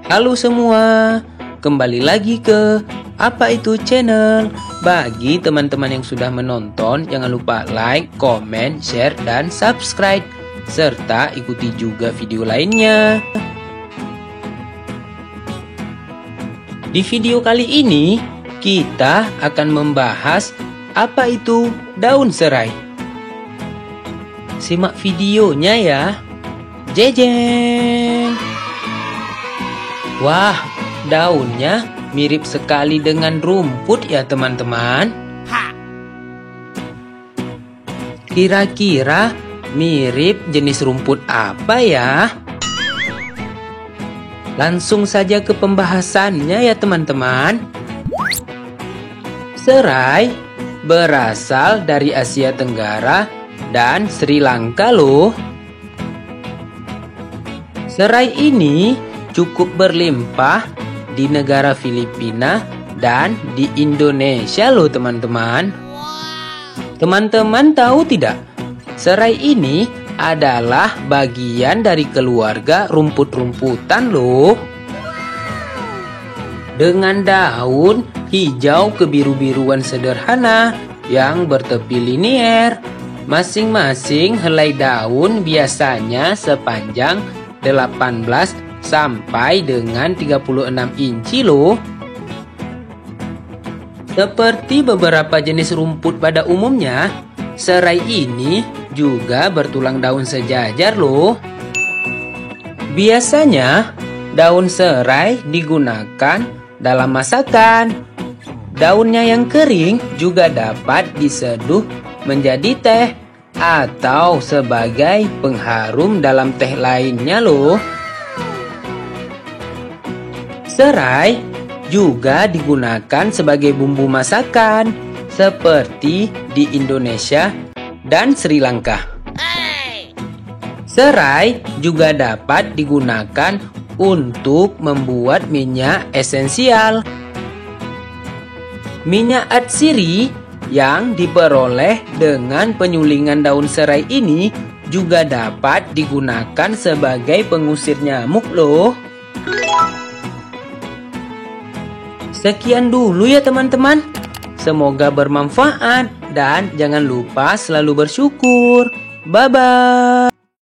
Halo semua, kembali lagi ke Apa Itu Channel. Bagi teman-teman yang sudah menonton, jangan lupa like, komen, share, dan subscribe. Serta ikuti juga video lainnya. Di video kali ini, kita akan membahas apa itu daun serai. Simak videonya ya. Jejeng. Wah, daunnya mirip sekali dengan rumput ya teman-teman. Kira-kira mirip jenis rumput apa ya? Langsung saja ke pembahasannya ya teman-teman. Serai berasal dari Asia Tenggara dan Sri Lanka loh. Serai ini cukup berlimpah di negara Filipina dan di Indonesia loh teman-teman. Teman-teman tahu tidak? Serai ini adalah bagian dari keluarga rumput-rumputan loh. Dengan daun hijau kebiru-biruan sederhana yang bertepi linier. Masing-masing helai daun biasanya sepanjang 18 sampai dengan 36 inci loh. Seperti beberapa jenis rumput pada umumnya, serai ini juga bertulang daun sejajar loh. Biasanya daun serai digunakan dalam masakan. Daunnya yang kering juga dapat diseduh menjadi teh atau sebagai pengharum dalam teh lainnya loh. Serai juga digunakan sebagai bumbu masakan seperti di Indonesia dan Sri Lanka. Serai juga dapat digunakan untuk membuat minyak esensial. Minyak atsiri yang diperoleh dengan penyulingan daun serai ini juga dapat digunakan sebagai pengusir nyamuk loh. Sekian dulu ya teman-teman. Semoga bermanfaat dan jangan lupa selalu bersyukur. Bye-bye.